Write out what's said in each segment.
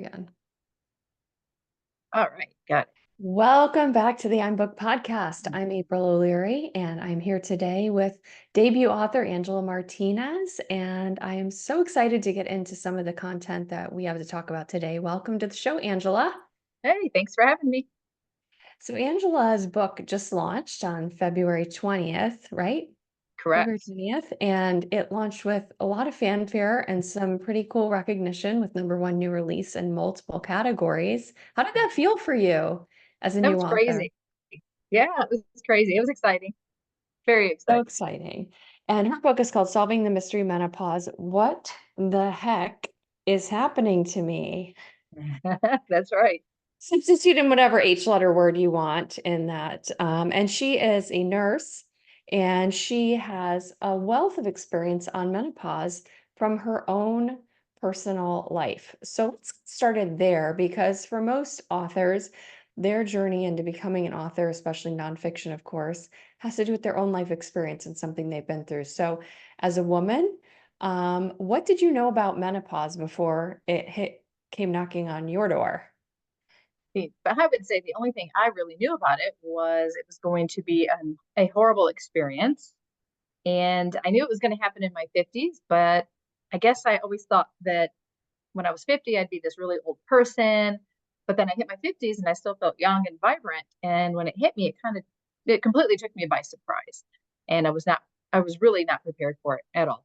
Again. All right, got it. Welcome back to the I'm Book podcast. I'm April O'Leary, and I'm here today with debut author Angela Martinez. And I am so excited to get into some of the content that we have to talk about today. Welcome to the show, Angela. Hey, thanks for having me. So, Angela's book just launched on February 20th, right? February Correct. 20th, and it launched with a lot of fanfare and some pretty cool recognition with #1 new release in multiple categories. How did that feel for you as a That new was author? crazy. Yeah, it was crazy. It was exciting. Very So exciting. exciting. And her book is called Solving the Mystery Menopause. What the heck is happening to me? That's right. Substitute in whatever H letter word you want in that. And she is a nurse and she has a wealth of experience on menopause from her own personal life. So let's get started there because for most authors, their journey into becoming an author, especially nonfiction, of course, has to do with their own life experience and something they've been through. So, as a woman, what did you know about menopause before came knocking on your door? But I would say the only thing I really knew about it was going to be a horrible experience. And I knew it was going to happen in my 50s, but I guess I always thought that when I was 50, I'd be this really old person. But then I hit my 50s and I still felt young and vibrant. And when it hit me, it completely took me by surprise. And I was really not prepared for it at all.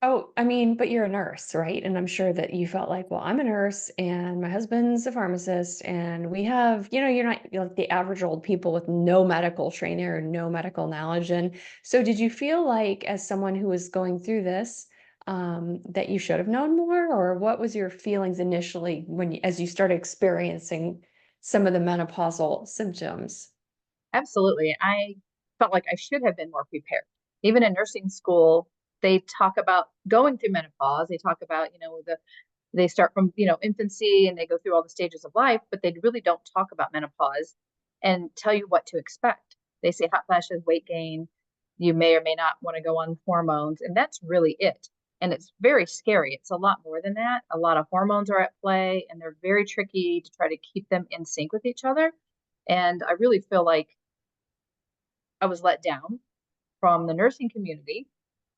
Oh, I mean, but you're a nurse, right? And I'm sure that you felt like, well, I'm a nurse and my husband's a pharmacist, and we have, you're like the average old people with no medical training or no medical knowledge. And so, did you feel like, as someone who was going through this, that you should have known more, or what was your feelings initially as you started experiencing some of the menopausal symptoms? Absolutely. I felt like I should have been more prepared. Even in nursing school, they talk about going through menopause. They talk about, they start from, infancy and they go through all the stages of life, but they really don't talk about menopause and tell you what to expect. They say hot flashes, weight gain, you may or may not want to go on hormones, and that's really it. And it's very scary. It's a lot more than that. A lot of hormones are at play, and they're very tricky to try to keep them in sync with each other. And I really feel like I was let down from the nursing community.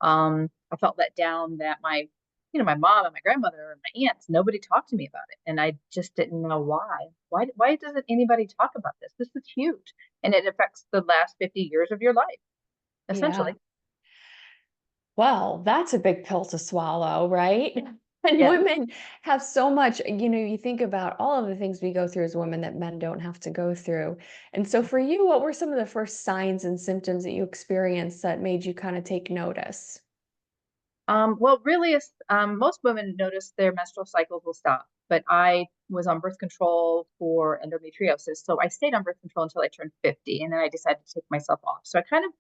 I felt let down that my mom and my grandmother and my aunts, nobody talked to me about it. And I just didn't know why. Why doesn't anybody talk about this? This is huge. And it affects the last 50 years of your life, Yeah. essentially. Well, that's a big pill to swallow, right? And Yes. women have so much, you think about all of the things we go through as women that men don't have to go through. And so for you, what were some of the first signs and symptoms that you experienced that made you kind of take notice? Well, really, most women notice their menstrual cycles will stop, but I was on birth control for endometriosis. So I stayed on birth control until I turned 50, and then I decided to take myself off. So I kind of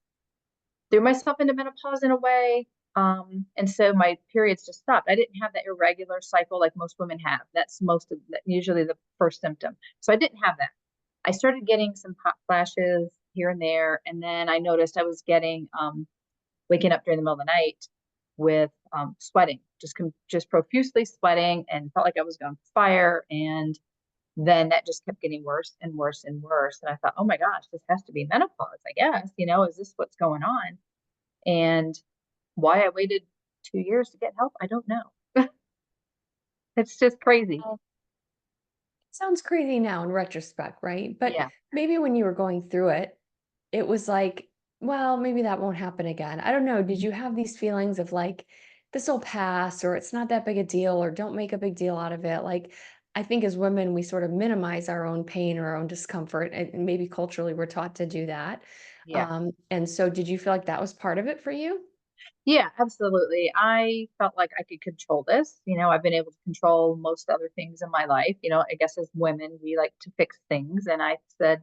threw myself into menopause in a way. And so my periods just stopped. I didn't have that irregular cycle like most women have. That's usually the first symptom. So I didn't have that. I started getting some hot flashes here and there, and then I noticed I was getting waking up during the middle of the night with sweating, just profusely sweating, and felt like I was on fire. And then that just kept getting worse and worse and worse. And I thought, oh my gosh, this has to be menopause, I guess. Is this what's going on? And why I waited 2 years to get help, I don't know. It's just crazy. Well, it sounds crazy now in retrospect, right? But Yeah. maybe when you were going through it, it was like, well, maybe that won't happen again. I don't know. Did you have these feelings of like, this will pass, or it's not that big a deal, or don't make a big deal out of it? Like, I think as women, we sort of minimize our own pain or our own discomfort, and maybe culturally we're taught to do that. Yeah. And so, did you feel like that was part of it for you? Yeah, absolutely. I felt like I could control this. I've been able to control most other things in my life. I guess as women, we like to fix things. And I said,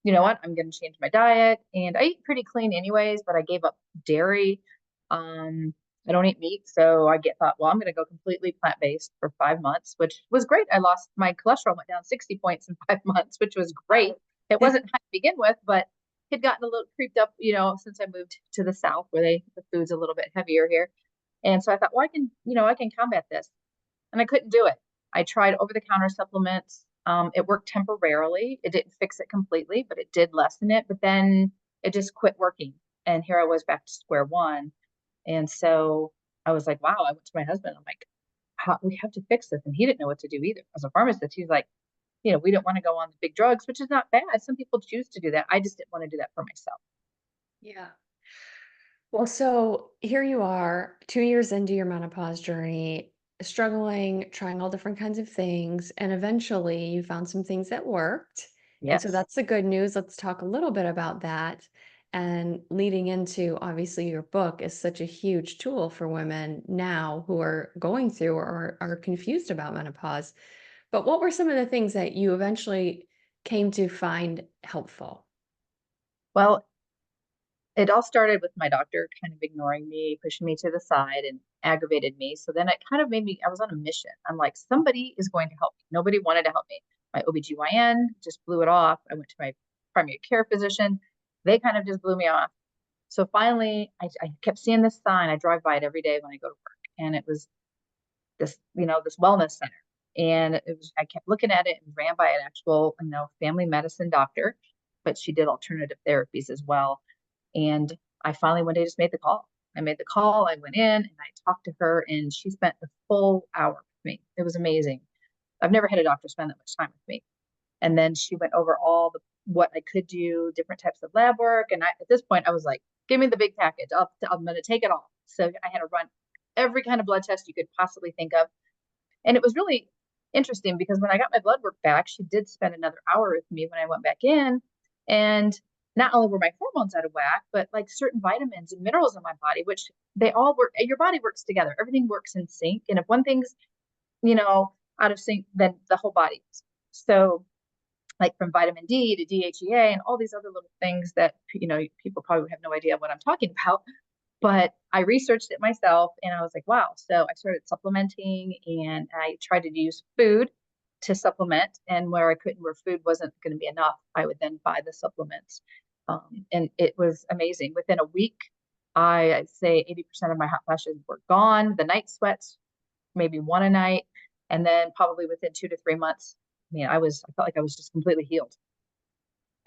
you know what? I'm going to change my diet. And I eat pretty clean anyways, but I gave up dairy. I don't eat meat. So thought, well, I'm going to go completely plant-based for 5 months, which was great. My cholesterol went down 60 points in 5 months, which was great. Wow. It wasn't high to begin with, but had gotten a little creeped up, since I moved to the South where the food's a little bit heavier here. And so I thought, well, I can combat this. And I couldn't do it. I tried over-the-counter supplements. It worked temporarily. It didn't fix it completely, but it did lessen it. But then it just quit working. And here I was back to square one. And so I was like, wow, I went to my husband. I'm like, we have to fix this. And he didn't know what to do either. As a pharmacist, he's like, we don't want to go on the big drugs, which is not bad. Some people choose to do that. I just didn't want to do that for myself. Yeah. Well, so here you are, 2 years into your menopause journey, struggling, trying all different kinds of things, and eventually you found some things that worked. And so Yes. that's the good news. Let's talk a little bit about that. And leading into obviously your book is such a huge tool for women now who are going through or are confused about menopause. But what were some of the things that you eventually came to find helpful? Well, it all started with my doctor kind of ignoring me, pushing me to the side, and aggravated me. So then it kind of made me, I was on a mission. I'm like, somebody is going to help me. Nobody wanted to help me. My OBGYN just blew it off. I went to my primary care physician. They kind of just blew me off. So finally, I kept seeing this sign. I drive by it every day when I go to work. And it was this wellness center. And I kept looking at it and ran by an actual, family medicine doctor, but she did alternative therapies as well. And I finally one day just made the call. I made the call. I went in and I talked to her, and she spent the full hour with me. It was amazing. I've never had a doctor spend that much time with me. And then she went over all the what I could do, different types of lab work. And at this point, I was like, "Give me the big package. I'm going to take it all." So I had to run every kind of blood test you could possibly think of, and it was really interesting because when I got my blood work back, she did spend another hour with me when I went back in. And not only were my hormones out of whack, but like certain vitamins and minerals in my body, which they all work, your body works together. Everything works in sync. And if one thing's, out of sync, then the whole body is. So, like from vitamin D to DHEA and all these other little things that, people probably have no idea what I'm talking about, but I researched it myself and I was like, wow. So I started supplementing and I tried to use food to supplement. And where food wasn't going to be enough, I would then buy the supplements. And it was amazing. Within a week, I'd say 80% of my hot flashes were gone. The night sweats, maybe one a night. And then probably within 2 to 3 months, I felt like I was just completely healed.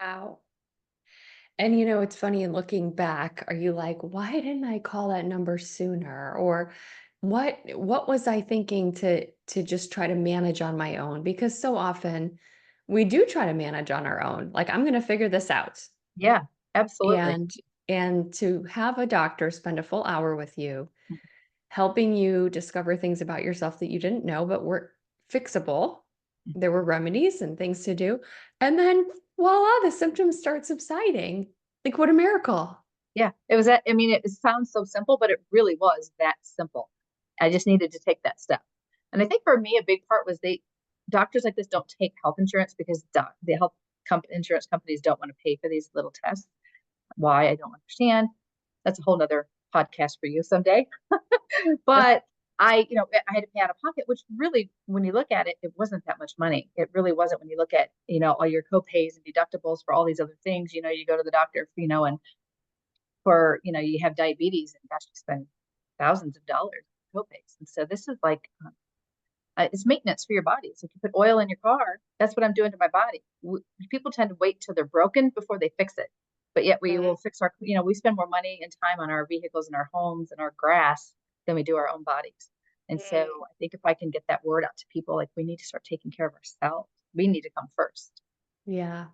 Wow. And it's funny in looking back, are you like, why didn't I call that number sooner? Or what was I thinking to just try to manage on my own? Because so often we do try to manage on our own. Like, I'm gonna figure this out. Yeah, absolutely. And and to have a doctor spend a full hour with you, helping you discover things about yourself that you didn't know but were fixable. There were remedies and things to do. And then voila, the symptoms start subsiding. Like, what a miracle. Yeah, it was that. I mean, it sounds so simple, but it really was that simple. I just needed to take that step. And I think for me, a big part was doctors like this don't take health insurance because the insurance companies don't want to pay for these little tests. Why? I don't understand. That's a whole nother podcast for you someday. But I had to pay out of pocket, which really, when you look at it, it wasn't that much money. It really wasn't when you look at, all your co-pays and deductibles for all these other things. You go to the doctor, and for you have diabetes and gosh, you spend thousands of dollars on copays. And so this is like it's maintenance for your body. It's like you put oil in your car. That's what I'm doing to my body. People tend to wait till they're broken before they fix it, but yet we will fix we spend more money and time on our vehicles and our homes and our grass than we do our own bodies. And so Mm. I think if I can get that word out to people, like we need to start taking care of ourselves. We need to come first. Yeah.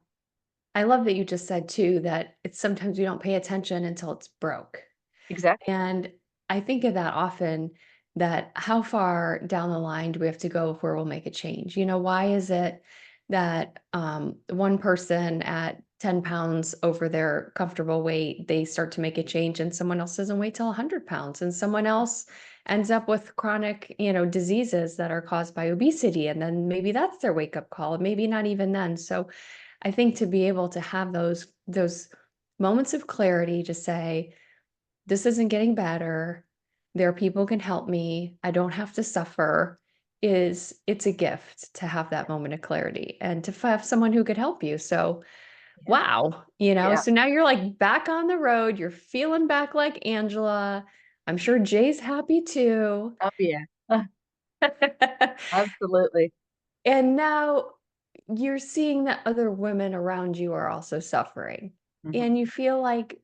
I love that you just said too that it's sometimes we don't pay attention until it's broke. Exactly. And I think of that often, that how far down the line do we have to go before we'll make a change? Why is it that one person at 10 pounds over their comfortable weight, they start to make a change and someone else doesn't wait till 100 pounds and someone else ends up with chronic, diseases that are caused by obesity. And then maybe that's their wake up call, and maybe not even then. So I think to be able to have those moments of clarity to say, this isn't getting better. There are people who can help me. I don't have to suffer. It's a gift to have that moment of clarity and to have someone who could help you. So, Yeah. wow, Yeah. so now you're like back on the road. You're feeling back like Angela. I'm sure Jay's happy too. Oh yeah. Absolutely. And now you're seeing that other women around you are also suffering, Mhm. and you feel like,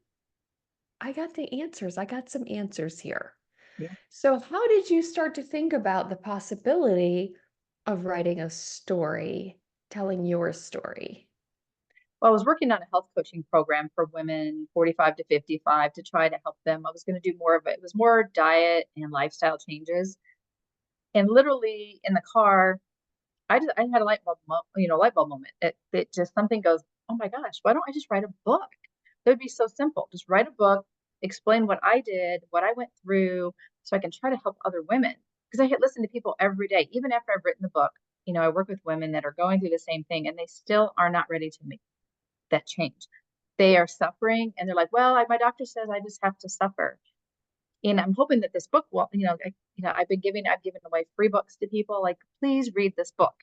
I got the answers. I got some answers here. Yeah. So, how did you start to think about the possibility of writing a story, telling your story? Well, I was working on a health coaching program for women 45 to 55 to try to help them. I was going to do more of it. It was more diet and lifestyle changes. And literally in the car, I had a light bulb moment. It just something goes, oh my gosh, why don't I just write a book? That would be so simple. Just write a book, explain what I did, what I went through, so I can try to help other women. Because I listen to people every day, even after I've written the book. I work with women that are going through the same thing, and they still are not ready to make that change. They are suffering, and they're like, "Well, my doctor says I just have to suffer." And I'm hoping that this book will, I've given away free books to people. Like, please read this book.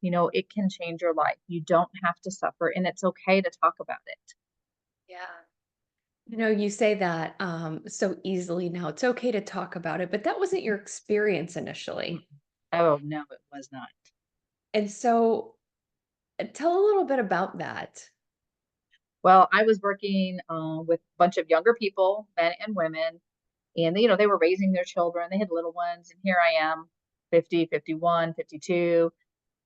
It can change your life. You don't have to suffer, and it's okay to talk about it. Yeah. You say that so easily now. It's okay to talk about it, but that wasn't your experience Mm. initially. Oh, no, it was not. And so, tell a little bit about that. Well, I was working with a bunch of younger people, men and women, and they were raising their children. They had little ones, and here I am, 50, 51, 52.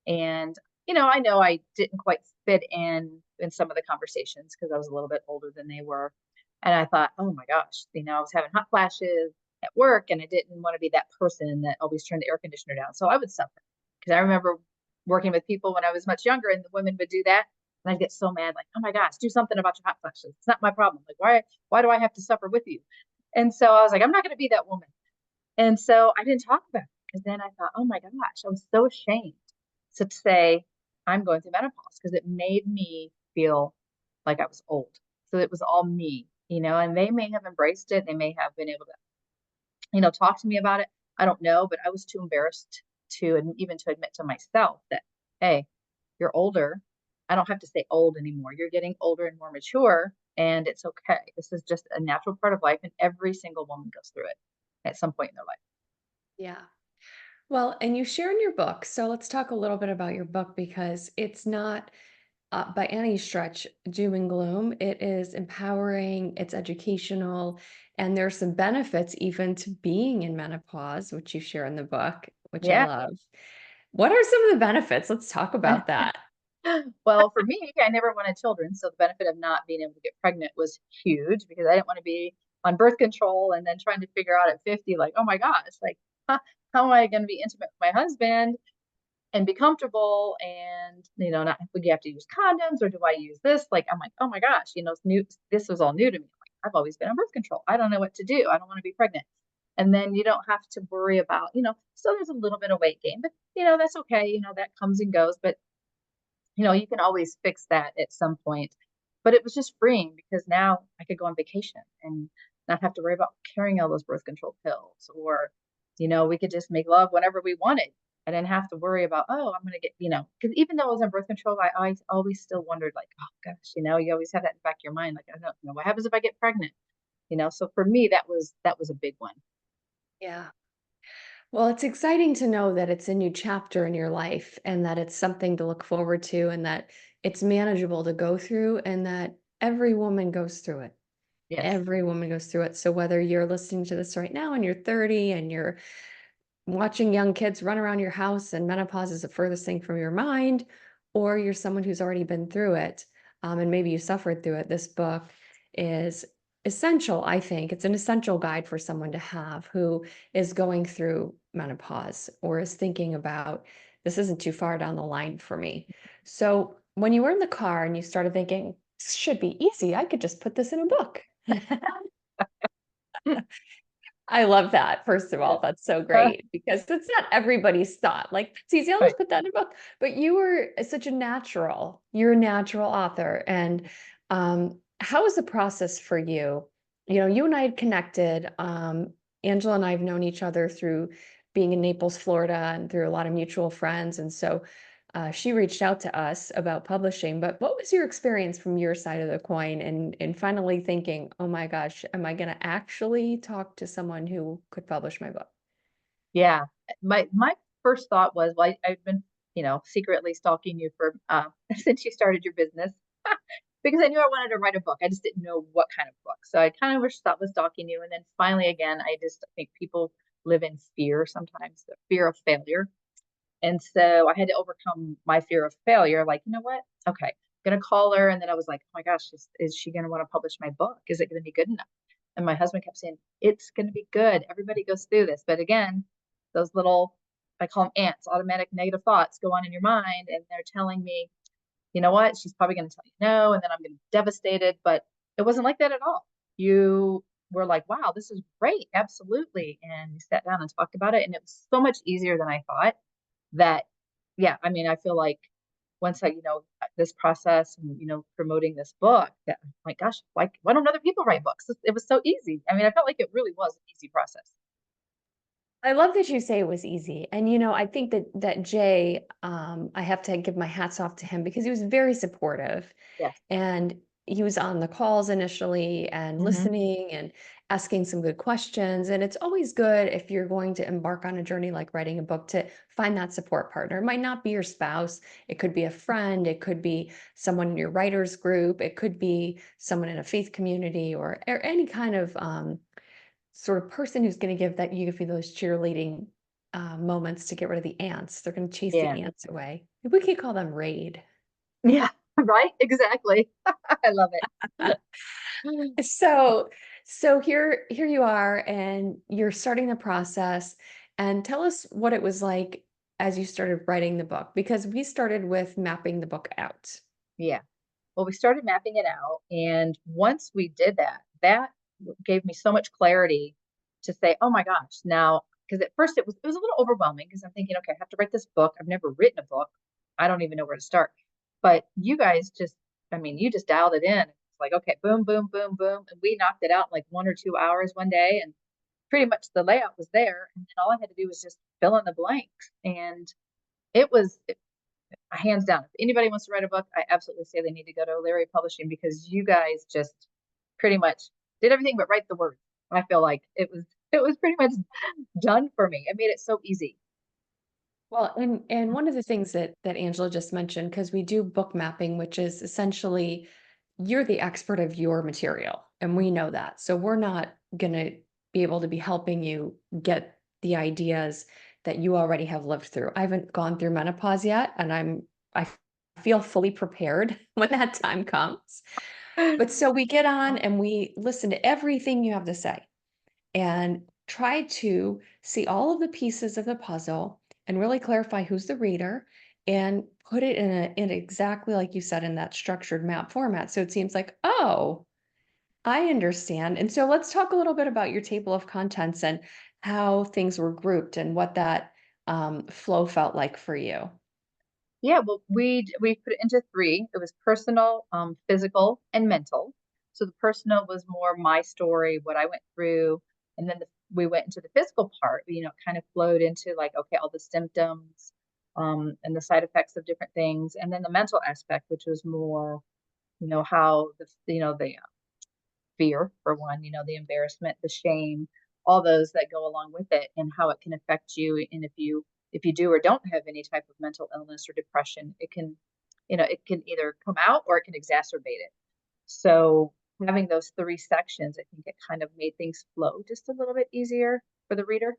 And, I know I didn't quite fit in some of the conversations because I was a little bit older than they were. And I thought, oh my gosh, I was having hot flashes at work and I didn't want to be that person that always turned the air conditioner down. So I would suffer because I remember working with people when I was much younger and the women would do that. And I'd get so mad, like, oh my gosh, do something about your hot flashes. It's not my problem. Like, why do I have to suffer with you? And so I was like, I'm not going to be that woman. And so I didn't talk about it because then I thought, oh my gosh, I was so ashamed to say I'm going through menopause because it made me feel like I was old. So it was all me, and they may have embraced it. They may have been able to, talk to me about it. I don't know, but I was too embarrassed to, and even to admit to myself that, hey, you're older. I don't have to say old anymore. You're getting older and more mature, and it's okay. This is just a natural part of life, and every single woman goes through it at some point in their life. Yeah. Well, and you share in your book. So let's talk a little bit about your book because it's not by any stretch doom and gloom. It is empowering, it's educational, and there's some benefits even to being in menopause, which you share in the book, which I Yeah. love. What are some of the benefits? Let's talk about that. Well, for me, I never wanted children, so the benefit of not being able to get pregnant was huge because I didn't want to be on birth control and then trying to figure out at 50, like, oh my gosh, like, how am I going to be intimate with my husband and be comfortable? And, not would you have to use condoms or do I use this? Like, I'm like, oh my gosh, it's new. This was all new to me. Like, I've always been on birth control. I don't know what to do. I don't want to be pregnant. And then you don't have to worry about, still there's a little bit of weight gain, but, that's okay. That comes and goes. But you can always fix that at some point. But it was just freeing because now I could go on vacation and not have to worry about carrying all those birth control pills, or, we could just make love whenever we wanted. I didn't have to worry about, oh, I'm going to get, because even though I was on birth control, I always still wondered, like, oh gosh, you always have that in the back of your mind. Like, I don't know, what happens if I get pregnant? So for me, that was a big one. Yeah. Well, it's exciting to know that it's a new chapter in your life and that it's something to look forward to and that it's manageable to go through and that every woman goes through it. Yes. Every woman goes through it. So whether you're listening to this right now and you're 30 and you're watching young kids run around your house and menopause is the furthest thing from your mind, or you're someone who's already been through it, and maybe you suffered through it, this book is essential, I think. It's an essential guide for someone to have who is going through menopause or is thinking about this isn't too far down the line for me. So when you were in the car and you started thinking, this should be easy, I could just put this in a book. I love that, first of Yeah. all, that's so great because it's not everybody's thought, like, "It's easy, I'll Right. just put that in a book," but you were such a natural. You're a natural author, and, how was the process for you? You and I had connected, Angela and I have known each other through being in Naples, Florida, and through a lot of mutual friends, and so, she reached out to us about publishing, but what was your experience from your side of the coin and finally thinking, "Oh my gosh, am I gonna actually talk to someone who could publish my book?" Yeah. My first thought was, well, I've been, secretly stalking you for since you started your business because I knew I wanted to write a book. I just didn't know what kind of book. So I kind of was thought was stalking you, and then finally, again, I just think people live in fear sometimes, the fear of failure. And so I had to overcome my fear of failure. Like, you know what? Okay, I'm gonna call her. And then I was like, oh my gosh, is she gonna want to publish my book? Is it gonna be good enough? And my husband kept saying, it's gonna be good. Everybody goes through this. But again, those little, I call them ants, automatic negative thoughts go on in your mind, and they're telling me, you know what? She's probably gonna tell you no, and then I'm gonna be devastated. But it wasn't like that at all. You were like, wow, this is great, absolutely. And we sat down and talked about it, and it was so much easier than I thought that, yeah, I mean, I feel like once I, this process and, promoting this book, that, oh my gosh, like, why don't other people write books? It was so easy. I mean, I felt like it really was an easy process. I love that you say it was easy. And I think that Jay, I have to give my hats off to him because he was very supportive Yes. and he was on the calls initially and Hmm. listening and asking some good questions. And it's always good if you're going to embark on a journey like writing a book to find that support partner. It might not be your spouse, it could be a friend, it could be someone in your writers group, it could be someone in a faith community or any kind of sort of person who's going to give you those cheerleading moments to get rid of the ants. They're going to chase Yeah. the ants away. We could call them raid. Yeah. Right. Exactly. I love it. So, so here you are, and you're starting the process. And tell us what it was like as you started writing the book, because we started with mapping the book out. Yeah. Well, we started mapping it out. And once we did that, that gave me so much clarity to say, oh my gosh, now, because at first it was a little overwhelming because I'm thinking, okay, I have to write this book. I've never written a book. I don't even know where to start. But you guys just, I mean, you just dialed it in. It's like, okay, boom, boom, boom, boom. And we knocked it out in like 1 or 2 hours one day. And pretty much the layout was there. And then all I had to do was just fill in the blanks. And it was hands down. If anybody wants to write a book, I absolutely say they need to go to O'Leary Publishing because you guys just pretty much did everything but write the words. I feel like it was pretty much done for me. It made it so easy. Well, and one of the things that Angela just mentioned, because we do book mapping, which is essentially you're the expert of your material, and we know that. So we're not going to be able to be helping you get the ideas that you already have lived through. I haven't gone through menopause yet, and I feel fully prepared when that time comes. But so we get on and we listen to everything you have to say and try to see all of the pieces of the puzzle and really clarify who's the reader and put it in exactly like you said in that structured map format. So it seems like, oh, I understand. And so let's talk a little bit about your table of contents and how things were grouped and what that flow felt like for you. Yeah, well, we put it into three. It was personal, physical, and mental. So the personal was more my story, what I went through, and then we went into the physical part. Kind of flowed into like, okay, all the symptoms, and the side effects of different things, and then the mental aspect, which was more, how the fear for one, the embarrassment, the shame, all those that go along with it, and how it can affect you. And if you do or don't have any type of mental illness or depression, it can either come out or it can exacerbate it. So having those three sections, I think it kind of made things flow just a little bit easier for the reader.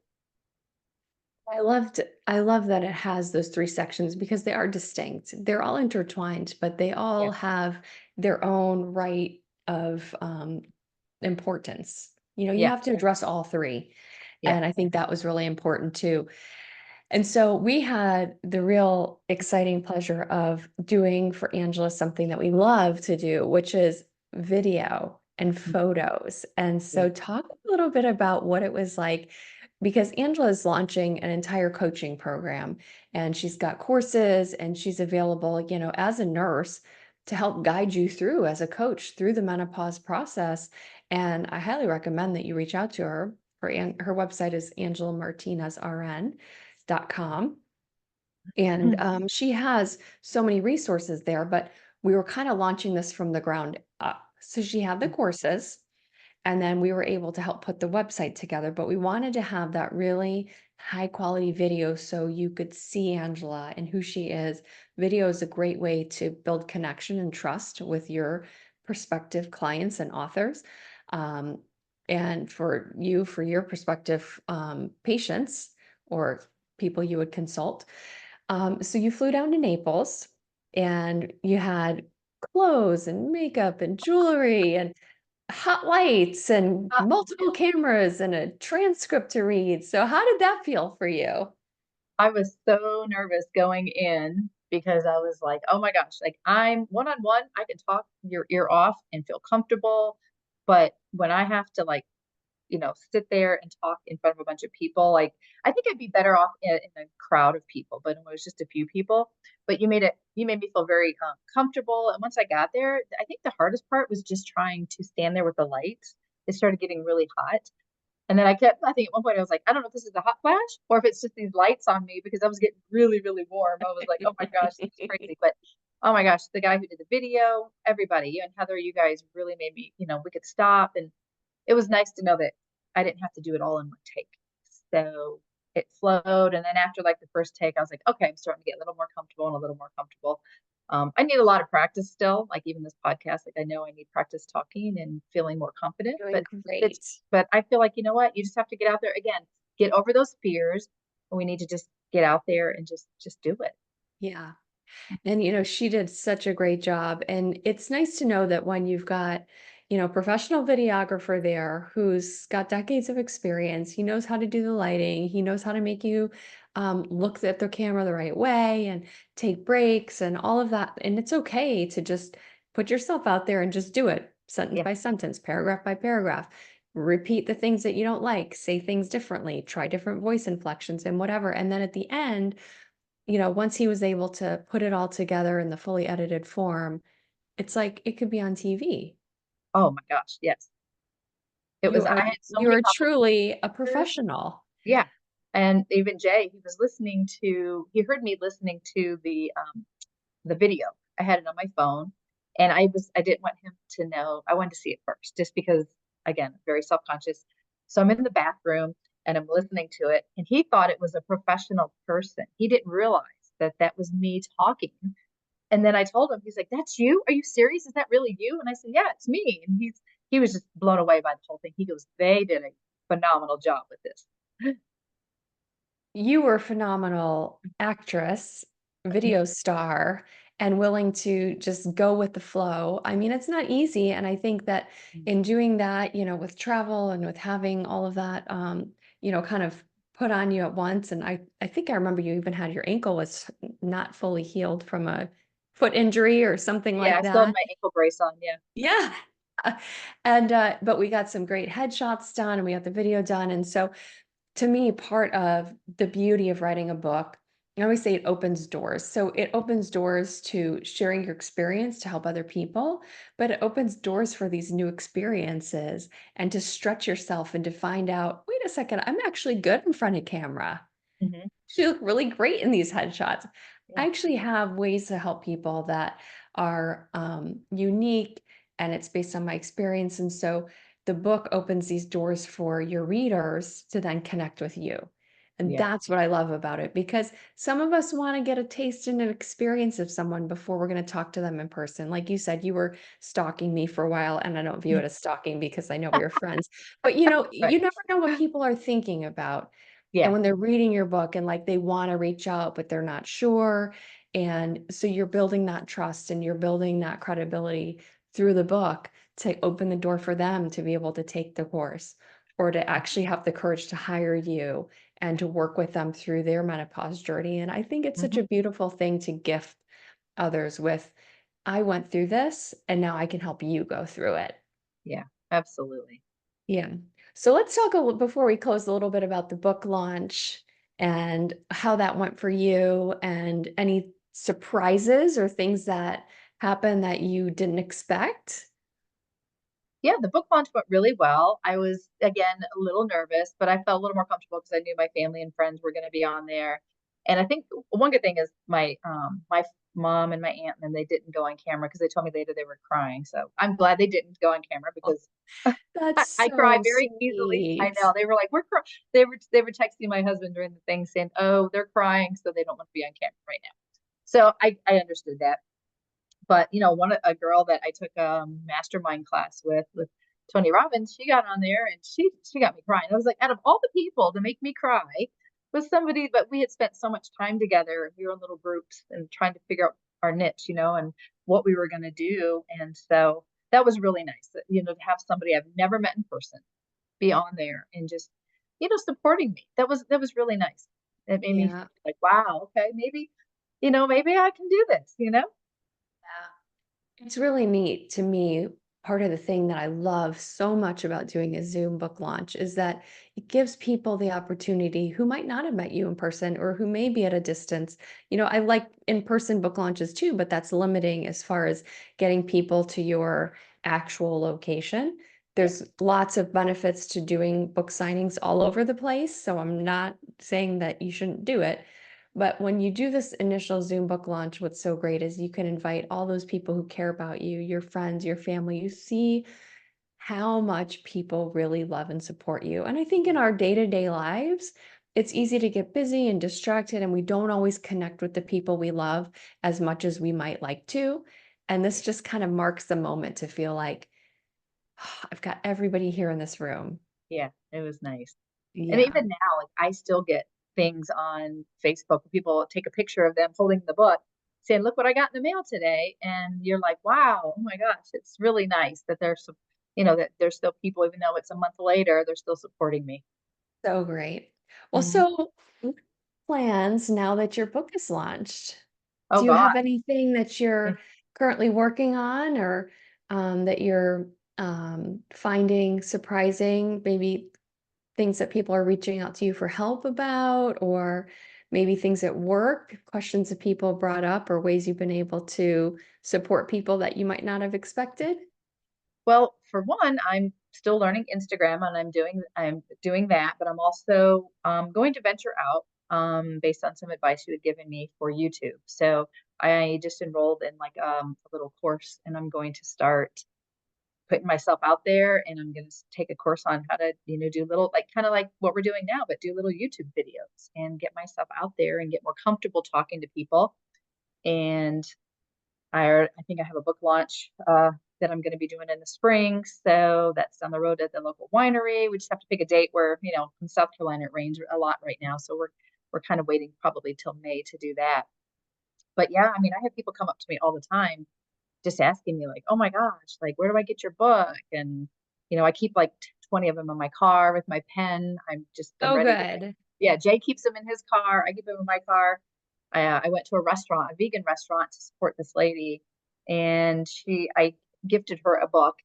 I love that it has those 3 sections because they are distinct. They're all intertwined, but they Yeah. all have their own right of, importance. You Yeah. have to address all 3, Yeah. and I think that was really important too. And so we had the real exciting pleasure of doing for Angela something that we love to do, which is video and photos. And Yeah. so talk a little bit about what it was like, because Angela is launching an entire coaching program and she's got courses and she's available, as a nurse to help guide you through as a coach through the menopause process. And I highly recommend that you reach out to her. Her website is angelamartinezrn.com. And she has so many resources there, but we were kind of launching this from the ground up. So she had the courses, and then we were able to help put the website together. But we wanted to have that really high quality video so you could see Angela and who she is. Video is a great way to build connection and trust with your prospective clients and authors. Um, and for you, for your prospective patients or people you would consult. So you flew down to Naples and you had clothes and makeup and jewelry and hot lights and Uh, multiple cameras and a transcript to read. So how did that feel for you? I was so nervous going in because I was like, oh my gosh, like I'm one on one, I can talk your ear off and feel comfortable. But when I have to like, sit there and talk in front of a bunch of people, like I think I'd be better off in a crowd of people, but it was just a few people. But you made me feel very comfortable. And once I got there, I think the hardest part was just trying to stand there with the lights. It started getting really hot. And then I think at one point I was like, I don't know if this is a hot flash or if it's just these lights on me because I was getting really, really warm. I was like, oh my gosh, this is crazy. But oh my gosh, the guy who did the video, everybody, you and Heather, you guys really made me, we could stop. And it was nice to know that I didn't have to do it all in one take. So it flowed. And then after like the first take, I was like, okay, I'm starting to get a little more comfortable and a little more comfortable. I need a lot of practice still, like even this podcast, like I know I need practice talking and feeling more confident, Doing it's, great. but I feel like, you know what, you just have to get out there again, get over those fears. And we need to just get out there and just do it. Yeah. And, she did such a great job. And it's nice to know that when you've got, professional videographer there who's got decades of experience, he knows how to do the lighting, he knows how to make you look at the camera the right way and take breaks and all of that. And it's okay to just put yourself out there and just do it sentence Yeah. by sentence, paragraph by paragraph. Repeat the things that you don't like, say things differently, try different voice inflections and whatever. And then at the end, once he was able to put it all together in the fully edited form, it's like it could be on TV. Oh my gosh. Yes. It You was, are I had so you many are truly a compliments. professional. Yeah. And even Jay, he heard me listening to the video. I had it on my phone and I didn't want him to know. I wanted to see it first just because again, very self-conscious. So I'm in the bathroom and I'm listening to it and he thought it was a professional person. He didn't realize that that was me talking. And then I told him, he's like, "That's you? Are you serious? Is that really you?" And I said, "Yeah, it's me." And he was just blown away by the whole thing. He goes, "They did a phenomenal job with this." You were a phenomenal actress, video star, and willing to just go with the flow. I mean, it's not easy, and I think that in doing that, with travel and with having all of that, kind of put on you at once, and I think I remember you even had your ankle was not fully healed from a foot injury or something Yeah, like I still have that. my ankle brace on. Yeah. Yeah. And but we got some great headshots done and we got the video done. And so to me, part of the beauty of writing a book, I always say it opens doors. So it opens doors to sharing your experience to help other people, but it opens doors for these new experiences and to stretch yourself and to find out, wait a second, I'm actually good in front of camera. Hmm. She looked really great in these headshots. Yeah. I actually have ways to help people that are unique and it's based on my experience. And so the book opens these doors for your readers to then connect with you. And Yeah. that's what I love about it because some of us want to get a taste and an experience of someone before we're going to talk to them in person. Like you said, you were stalking me for a while, and I don't view it as stalking because I know we are friends. But Right. you never know what people are thinking about and Yeah. when they're reading your book and like they want to reach out, but they're not sure. And so you're building that trust and you're building that credibility through the book to open the door for them to be able to take the course or to actually have the courage to hire you and to work with them through their menopause journey. And I think it's such Hmm. a beautiful thing to gift others with. I went through this and now I can help you go through it. Yeah. Absolutely. Yeah. So let's talk before we close a little bit about the book launch and how that went for you and any surprises or things that happened that you didn't expect. Yeah, the book launch went really well. I was again a little nervous, but I felt a little more comfortable because I knew my family and friends were going to be on there. And I think one good thing is my mom and my aunt, and then they didn't go on camera because they told me later they were crying. So I'm glad they didn't go on camera Oh, because that's I cry so very easily. I know. sweet. They were like, they were texting my husband during the thing saying, "Oh, they're crying, so they don't want to be on camera right now." So I understood that. But one a girl that I took a mastermind class with Tony Robbins, she got on there and she got me crying. I was like, out of all the people to make me cry was somebody, but we had spent so much time together. We were in little groups and trying to figure out our niche, and what we were going to do. And so that was really nice, to have somebody I've never met in person be on there and just, supporting me. That was really nice. It made me feel Yeah. like, wow, okay, maybe I can do this. It's really neat to me. Part of the thing that I love so much about doing a Zoom book launch is that it gives people the opportunity who might not have met you in person or who may be at a distance. I like in person book launches too, but that's limiting as far as getting people to your actual location. Yeah. There's lots of benefits to doing book signings all over the place. So I'm not saying that you shouldn't do it. But when you do this initial Zoom book launch, what's so great is you can invite all those people who care about you, your friends, your family. You see how much people really love and support you. And I think in our day-to-day lives, it's easy to get busy and distracted, and we don't always connect with the people we love as much as we might like to. And this just kind of marks the moment to feel like, "Oh, I've got everybody here in this room." Yeah, it was nice. And Yeah. even now, like I still get things on Facebook where people take a picture of them holding the book, saying, "Look what I got in the mail today." And you're like, "Wow, oh my gosh, it's really nice that there's some, that there's still people, even though it's a month later, they're still supporting me." So great. Well, Mhm. so what plans now that your book is launched? Oh Do you God. have anything that you're currently working on or that you're finding surprising? Maybe things that people are reaching out to you for help about, or maybe things at work, questions that people brought up, or ways you've been able to support people that you might not have expected? Well, for one, I'm still learning Instagram and I'm doing that, but I'm also going to venture out based on some advice you had given me for YouTube. So I just enrolled in like a little course and I'm going to start putting myself out there and I'm going to take a course on how to, do little like kind of like what we're doing now, but do little YouTube videos and get myself out there and get more comfortable talking to people. And I think I have a book launch that I'm going to be doing in the spring. So that's down the road at the local winery. We just have to pick a date where, in South Carolina it rains a lot right now. So we're kind of waiting probably till May to do that. But yeah, I mean, I have people come up to me all the time just asking me like, "Oh my gosh, like where do I get your book?" And I keep like 20 of them in my car with my pen. I'm Oh, ready to. good. Yeah, Jay keeps them in his car. I keep them in my car. I went to a restaurant, a vegan restaurant, to support this lady, and I gifted her a book,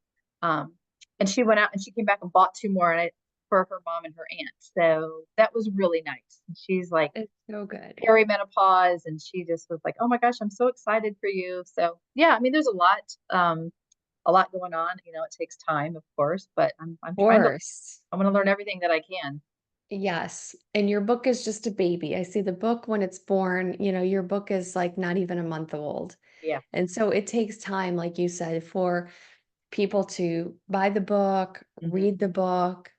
um, and she went out and she came back and bought two more, and for her mom and her aunt. So that was really nice. And she's like It's so good. perimenopause, and she just was like, "Oh my gosh, I'm so excited for you." So yeah, I mean, there's a lot going on. It takes time, of course, but I'm trying to. Course. I'm going to learn everything that I can. Yes, and your book is just a baby. I see the book when it's born, your book is like not even a month old. Yeah. And so it takes time, like you said, for people to buy the book, Hmm. read the book,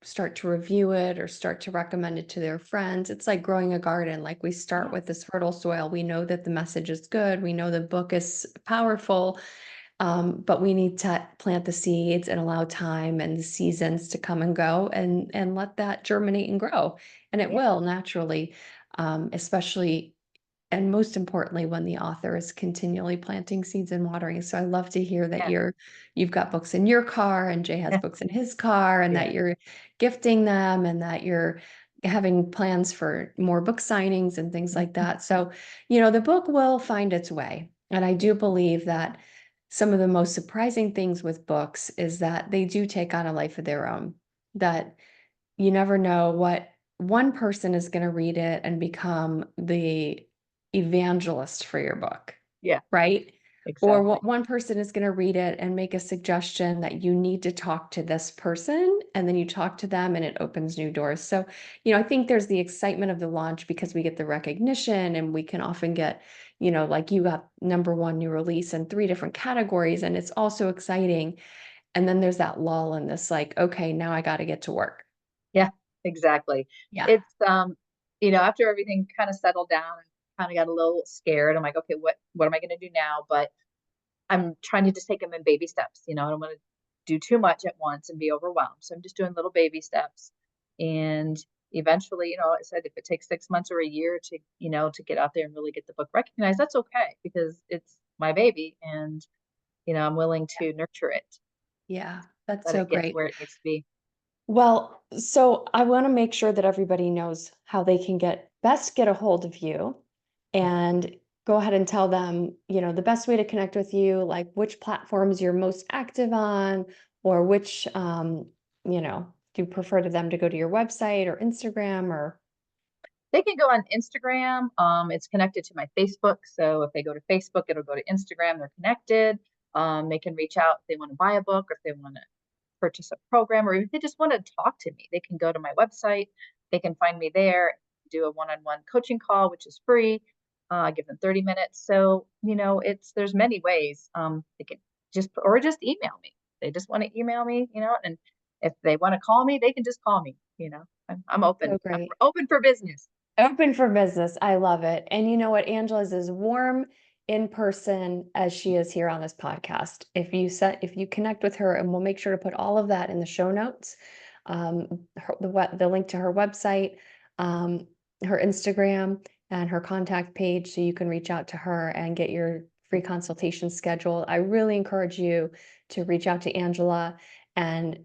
start to review it, or start to recommend it to their friends. It's like growing a garden. Like we start with this fertile soil. We know that the message is good. We know the book is powerful. But we need to plant the seeds and allow time and the seasons to come and go and let that germinate and grow. And it Yeah. will naturally, especially and most importantly, when the author is continually planting seeds and watering. So I love to hear that Yeah. you've got books in your car and Jay has Yeah. books in his car and Yeah. that you're gifting them and that you're having plans for more book signings and things like Mhm. that. So, the book will find its way. And I do believe that some of the most surprising things with books is that they do take on a life of their own. That you never know what one person is going to read it and become the evangelist for your book, Yeah. right? Or Exactly. what one person is going to read it and make a suggestion that you need to talk to this person, and then you talk to them and it opens new doors. So, I think there's the excitement of the launch because we get the recognition and we can often get, like you got #1 new release in 3 different categories, and it's also exciting. And then there's that lull in this, like, okay, now I got to get to work. Yeah, exactly. Yeah. It's after everything kind of settled down and kind of got a little scared, I'm like, okay, what am I going to do now? But I'm trying to just take them in baby steps. I don't want to do too much at once and be overwhelmed. So I'm just doing little baby steps. And eventually, I said if it takes 6 months or a year to get out there and really get the book recognized, that's okay because it's my baby and I'm willing to nurture it, Yeah, that's let so it get to great. where it needs to be. Well, so I want to make sure that everybody knows how they can get a hold of you, and go ahead and tell them, the best way to connect with you, like which platforms you're most active on, or which, do you prefer to them to go to your website or Instagram or They can go on Instagram. It's connected to my Facebook. So if they go to Facebook, it'll go to Instagram. They're connected. They can reach out if they want to buy a book or if they want to purchase a program or if they just want to talk to me. They can go to my website. They can find me there, do a one-on-one coaching call, which is free. Give them 30 minutes. So, there's many ways. They can just email me. They just want to email me, and if they want to call me, they can just call me, I'm open. so I'm great. open for business. Open for business. I love it. And you know what? Angela's as warm in person as she is here on this podcast. If you connect with her, and we'll make sure to put all of that in the show notes, the link to her website, um, her Instagram, and her contact page, so you can reach out to her and get your free consultation scheduled. I really encourage you to reach out to Angela and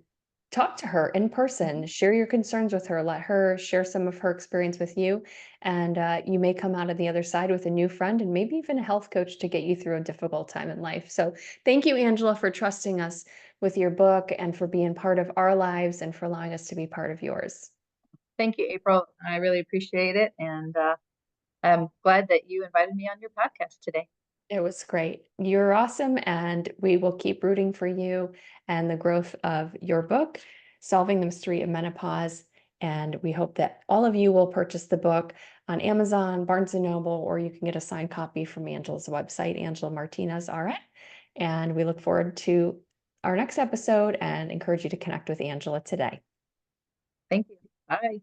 talk to her in person, share your concerns with her, let her share some of her experience with you, and you may come out of the other side with a new friend and maybe even a health coach to get you through a difficult time in life. So, thank you, Angela, for trusting us with your book and for being part of our lives and for allowing us to be part of yours. Thank you, April. I really appreciate it. And I'm glad that you invited me on your podcast today. It was great. You're awesome, and we will keep rooting for you and the growth of your book, Solving the Mystery of Menopause. And we hope that all of you will purchase the book on Amazon, Barnes and Noble, or you can get a signed copy from Angela's website, Angela Martinez, RN. And we look forward to our next episode and encourage you to connect with Angela today. Thank you. Bye.